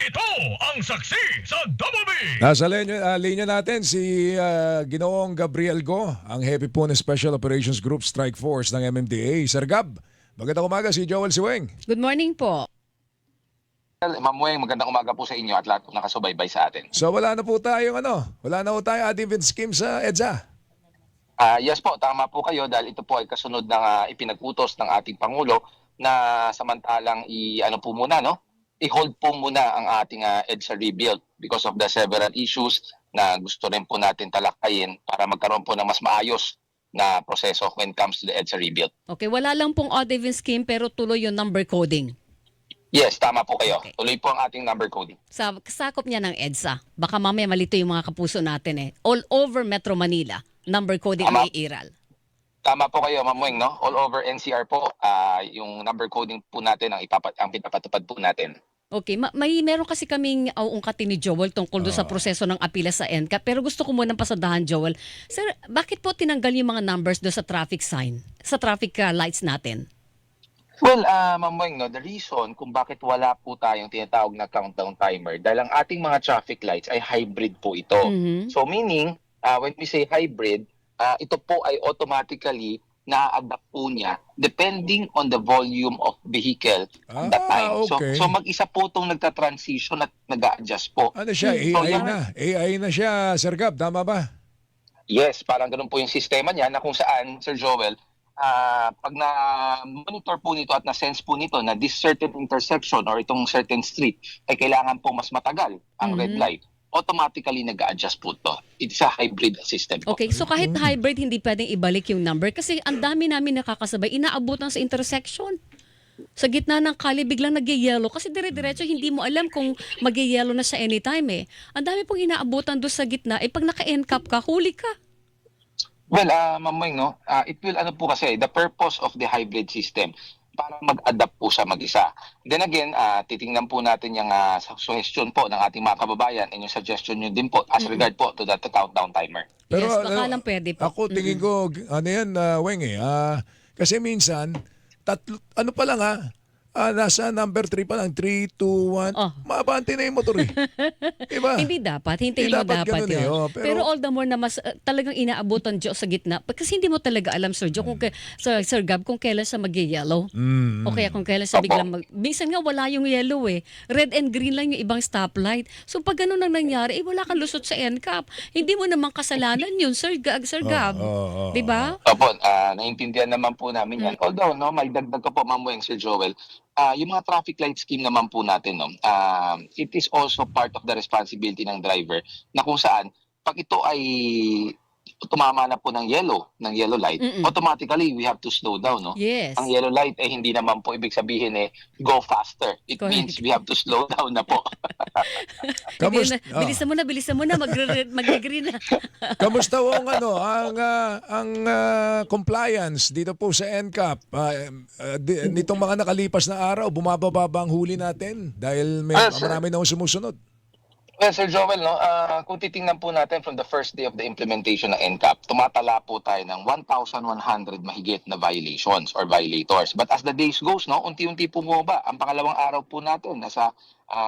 Ito ang saksi sa Double B! Nasa linya natin si Ginoong Gabriel Go, ang hepe po ng Special Operations Group Strike Force ng MMDA. Sir Gab, magandang umaga, si Joel Siweng. Good morning po. Ma'am Weng, magandang umaga po sa inyo at lahat po nakasubaybay sa atin. So wala na po tayong wala na po tayong advent scheme sa EDSA. Yes po, tama po kayo dahil ito po ay kasunod ng ipinag-utos ng ating Pangulo na samantalang i-hold po muna ang ating EDSA rebuild because of the several issues na gusto rin po natin talakayin para magkaroon po ng mas maayos na proseso when it comes to the EDSA rebuild. Okay, wala lang pong odd-even scheme pero tuloy yung number coding. Yes, tama po kayo. Okay. Tuloy po ang ating number coding. Sakop niya ng EDSA. Baka mamaya malito yung mga kapuso natin eh. All over Metro Manila, number coding Tama. ang iiral. Tama po kayo, Ma'am Weng, no? All over NCR po, yung number coding po natin ang pinapatupad po natin. Okay, meron kasi kaming ungkatin ni Joel tungkol doon sa proseso ng apila sa NCAP. Pero gusto ko munang pasadahan, Joel. Sir, bakit po tinanggal yung mga numbers doon sa traffic sign, sa traffic lights natin? Well, Ma'am Weng, no, the reason kung bakit wala po tayong tinatawag na countdown timer dahil ang ating mga traffic lights ay hybrid po ito. Mhm. So meaning, when we say hybrid, ito po ay automatically na-adapt po niya depending on the volume of vehicle at that time. Okay. So mag-isa po itong nagta-transition at nag-a-adjust po. Ano siya, So, AI na. AI na siya, Sir Gab, tama ba? Yes, parang ganun po yung sistema niya na kung saan, Sir Joel, pag na-monitor po nito at na-sense po nito na this certain intersection or itong certain street ay kailangan po mas matagal ang red light, automatically nag-a-adjust po ito. It's a hybrid system po. Okay, so kahit hybrid, hindi pwedeng ibalik yung number kasi ang dami namin nakakasabay, inaabutan sa intersection. Sa gitna ng kali, biglang nag-yellow kasi dire-diretso hindi mo alam kung mag-yellow na sa anytime eh. Ang dami pong inaabutan doon sa gitna, pag naka-NCAP ka, huli ka. Well, Ma'am Weng, no, it will po kasi, the purpose of the hybrid system para mag-adapt po siya mag-isa. Then again, titingnan po natin yung suggestion po ng ating mga kababayan and yung suggestion nyo din po as regard po to that countdown timer. Yes, baka lang pwede po. Ako tingin ko, Weng kasi minsan, ano pa lang nasa number 3 pa lang, 3, 2, 1, mabante na yung motor eh. Diba? Hindi dapat, hintayin mo dapat ganun yun. pero Pero all the more na mas talagang inaabutan Diyos sa gitna. Kasi hindi mo talaga alam, Sir Joe, Sir Gab, kung kailan siya mag-yellow. O kaya kung kailan siya biglang minsan nga wala yung yellow eh. Red and green lang yung ibang stoplight. So pag ganun ang nangyari, wala kang lusot sa NCAP. Hindi mo naman kasalanan yun, Sir Gab. Diba? Opo, naiintindihan naman po namin yan. Although, no, may dagdag ko po, Ma'am Weng, Sir Joel, yung mga traffic light scheme naman po natin, no, it is also part of the responsibility ng driver na kung saan, pag ito ay tumama na po ng yellow light, automatically we have to slow down. No? Yes. Ang yellow light ay hindi naman po ibig sabihin go faster. It Correct. means we have to slow down na po. Bilisan mo na, mag-green na. Kamusta ho ang compliance dito po sa NCAP? Nitong mga nakalipas na araw, bumababa ba ang huli natin? Dahil marami na sumusunod. Well, Sir Joel, no, kung titingnan po natin from the first day of the implementation ng NCAP, tumatala po tayo ng 1,100 mahigit na violations or violators. But as the days goes, no, unti-unti po bumaba. Ang pangalawang araw po natin, nasa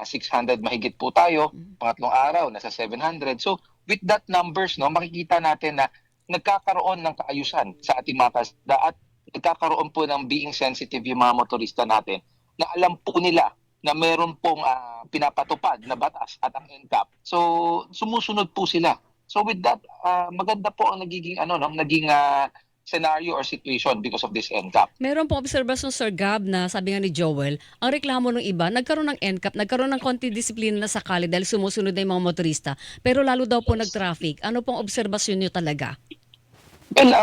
600 mahigit po tayo. Pangatlong araw, nasa 700. So, with that numbers, no, makikita natin na nagkakaroon ng kaayusan sa ating mga kasda at nagkakaroon po ng being sensitive yung mga motorista natin na alam po nila na meron pong pinapatupad na batas at ang NCAP. So, sumusunod po sila. So with that, maganda po ang naging scenario or situation because of this NCAP. Meron pong obserbasyon, Sir Gab, na sabi nga ni Joel, ang reklamo ng iba, nagkaroon ng NCAP, nagkaroon ng konti disiplina na sa kali dahil sumusunod na yung mga motorista. Pero lalo daw po nag-traffic. Ano pong obserbasyon nyo talaga? Well,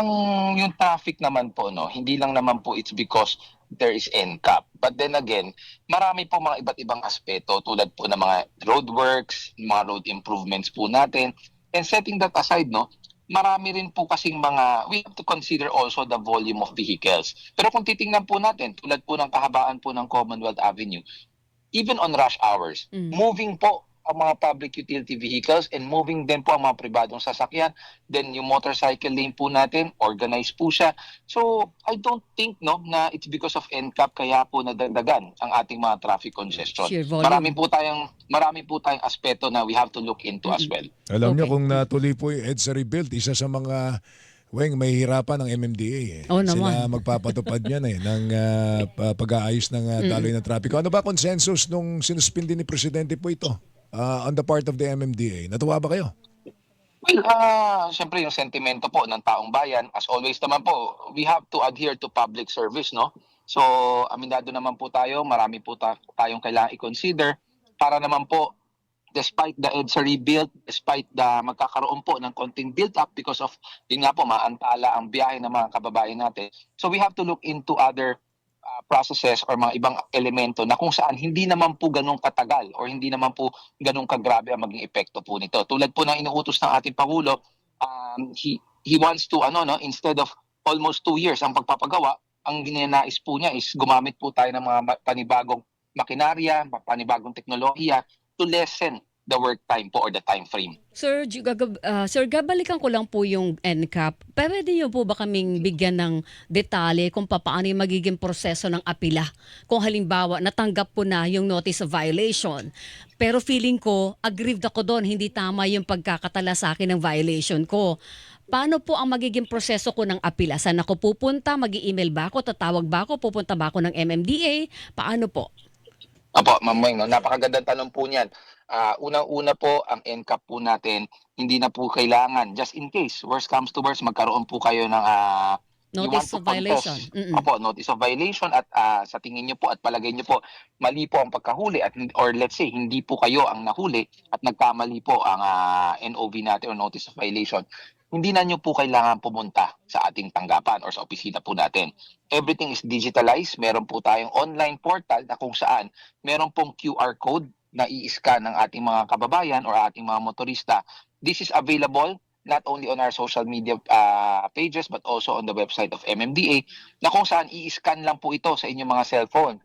yung traffic naman po, no, hindi lang naman po it's because there is NCAP. But then again, marami po mga iba't ibang aspeto tulad po ng mga roadworks, mga road improvements po natin. And setting that aside, no, marami rin po kasing we have to consider also the volume of vehicles. Pero kung titingnan po natin, tulad po ng kahabaan po ng Commonwealth Avenue, even on rush hours, moving po ang mga public utility vehicles and moving din po ang mga pribadong sasakyan. Then yung motorcycle lane po natin, organized po siya. So I don't think na it's because of NCAP kaya po nadagdagan ang ating mga traffic congestion. Sheer volume. Marami po tayong aspeto na we have to look into as well. Alam niyo Okay. kung natuloy po yung EDSA rebuild, isa sa mga may hirapan ng MMDA eh. Oo naman. Sila magpapatupad niyan ng pag-aayos ng daloy ng trapiko. Ano ba consensus nung sinuspindi ni Presidente po ito on the part of the MMDA? Natuwa ba kayo? Well, siyempre yung sentimento po ng taong bayan, as always naman po, we have to adhere to public service, no? So, aminado naman po tayo, marami po tayong kailangan i-consider para naman po, despite the EDSA rebuild, despite the magkakaroon po ng konting build-up because of, yun nga po, maantala ang biyahe ng mga kababayan natin. So, we have to look into other processes or mga ibang elemento na kung saan hindi naman po ganun katagal or hindi naman po ganun kagrabe ang maging epekto po nito. Tulad po ng inuutos ng ating Pangulo, he wants to, instead of almost 2 years ang pagpapagawa, ang ginanais po niya is gumamit po tayo ng mga panibagong makinarya, panibagong teknolohiya to lessen the work time po or the time frame. Sir, balikan ko lang po yung NCAP. Pwede niyo po ba kaming bigyan ng detalye kung paano yung magiging proseso ng apila? Kung halimbawa, natanggap po na yung notice of violation, pero feeling ko, aggrieved ako doon, hindi tama yung pagkakatala sa akin ng violation ko. Paano po ang magiging proseso ko ng apila? Saan ako pupunta? Mag-i-email ba ako? Tatawag ba ako? Pupunta ba ako ng MMDA? Paano po? Opo, Ma'am Weng, napakagandang tanong po niyan. Unang-una po, ang NCAP po natin, hindi na po kailangan, just in case, worst comes to worst, magkaroon po kayo ng you want Notice to of violation. contest. Opo, notice of violation at sa tingin niyo po at palagay niyo po, mali po ang pagkahuli at or let's say, hindi po kayo ang nahuli at nagkamali po ang NOV natin or notice of violation. Hindi na niyo po kailangan pumunta sa ating tanggapan or sa opisina po natin. Everything is digitalized. Meron po tayong online portal na kung saan meron pong QR code na i-scan ng ating mga kababayan or ating mga motorista. This is available not only on our social media pages but also on the website of MMDA na kung saan i-scan lang po ito sa inyong mga cellphone.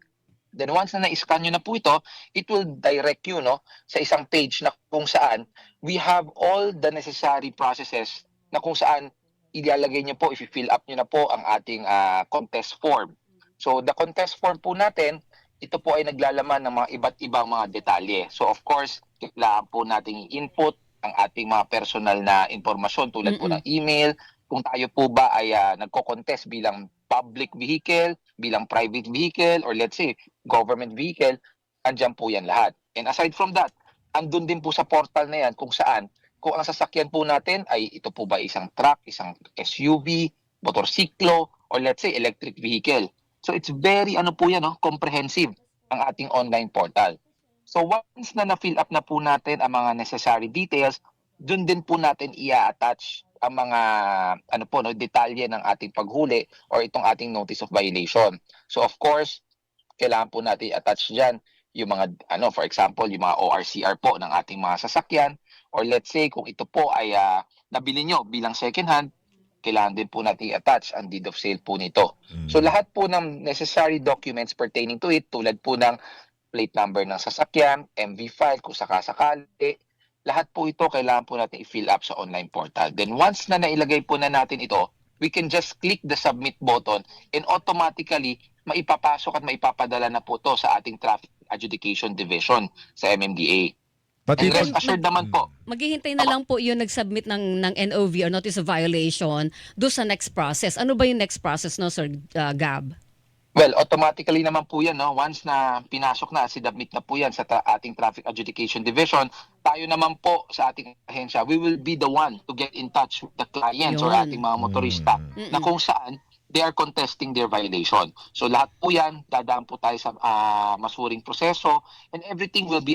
Then once na na-scan nyo na po ito, it will direct you sa isang page na kung saan we have all the necessary processes na kung saan ilalagay nyo po, i-fill up nyo na po ang ating contest form. So the contest form po natin, ito po ay naglalaman ng mga iba't ibang mga detalye. So of course, kailangan po nating i-input ang ating mga personal na informasyon tulad po ng email, kung tayo po ba ay nagko-contest bilang public vehicle, bilang private vehicle, or let's say government vehicle, andyan po yan lahat. And aside from that, andun din po sa portal na yan kung saan kung ang sasakyan po natin ay ito po ba isang truck, isang SUV, motorsiklo, or let's say electric vehicle. So it's very comprehensive ang ating online portal. So once na na-fill up na po natin ang mga necessary details, dun din po natin i-attach ang mga detalye ng ating paghuli or itong ating notice of violation. So of course, kailangan po natin i-attach diyan yung mga for example, yung mga ORCR po ng ating mga sasakyan. Or let's say, kung ito po ay nabili nyo bilang second hand, kailangan din po natin i-attach ang deed of sale po nito. So lahat po ng necessary documents pertaining to it, tulad po ng plate number ng sasakyan, MV file kung sakasakali, lahat po ito kailangan po natin i-fill up sa online portal. Then once na nailagay po na natin ito, we can just click the submit button and automatically maipapasok at maipapadala na po to sa ating Traffic Adjudication Division sa MMDA. Pati And rest assured naman po, Maghihintay na lang po yung nag-submit ng NOV or Notice of Violation do sa next process. Ano ba yung next process, Sir Gab? well, automatically naman po yan, once na pinasok na, sinubmit na po yan sa ating Traffic Adjudication Division, tayo naman po sa ating ahensya, we will be the one to get in touch with the clients or Yun. ating mga motorista na kung saan they are contesting their violation. So lahat po yan, dadaan po tayo sa masuring proseso and everything will be,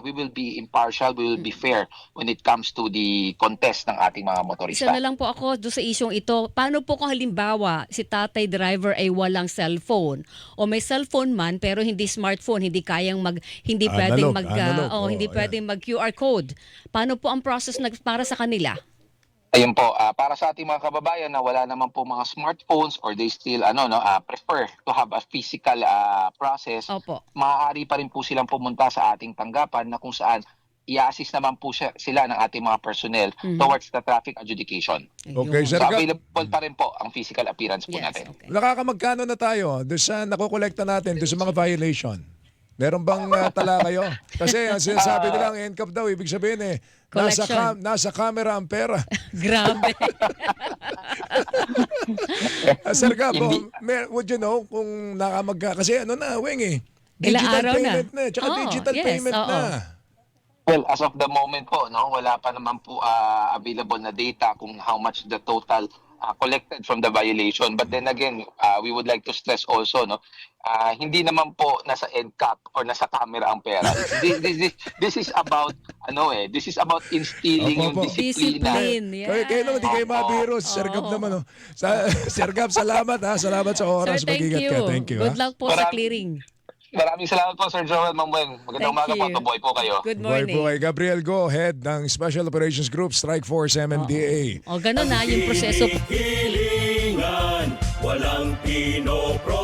we will be impartial, we will be fair when it comes to the contest ng ating mga motorista. Isa na lang po ako doon sa isyong ito. Paano po kung halimbawa si tatay driver ay walang cellphone o may cellphone man pero hindi smartphone, hindi kayang hindi pwedeng Analog, hindi yan. pwedeng mag QR code. Paano po ang process para sa kanila? Ayun po, para sa ating mga kababayan na wala naman po mga smartphones or they still prefer to have a physical process, Opo. maaari pa rin po silang pumunta sa ating tanggapan na kung saan i-assist naman po sila ng ating mga personnel towards the traffic adjudication. Okay, Ayun. sir. So available pa rin po ang physical appearance po Yes, natin. okay. Nakakamagkano na tayo doon sa nakokolekta natin, doon sa mga violation? Meron bang tala kayo? Kasi ang sinasabi nilang NCAP daw, ibig sabihin Collection. nasa camera ang pera. Grabe. Sir Gab, Hindi. would you know kung kasi Weng Ilang digital araw na. payment na. Tsaka Oo, digital yes, payment oo. na. Well, as of the moment po, wala pa naman po available na data kung how much the total collected from the violation. But then again, we would like to stress also, hindi naman po nasa NCAP or nasa camera ang pera. This is about this is about instilling yung Opo. disiplina. Discipline. Yeah. Kayo naman, di kayo mabiro. Sir Gab naman. Sir Gab, salamat ha. Salamat sa oras. Sir, thank Mag-ingat you. ka. Thank you. Good luck po sa clearing. Maraming salamat po, Sir Joel Mamueng. Magandang umaga po. Tuboy po kayo. Good Boy, morning. boy. Gabriel Go, head ng Special Operations Group, Strike Force MMDA. O, ganun na yung proseso. Hilingan, walang pinopro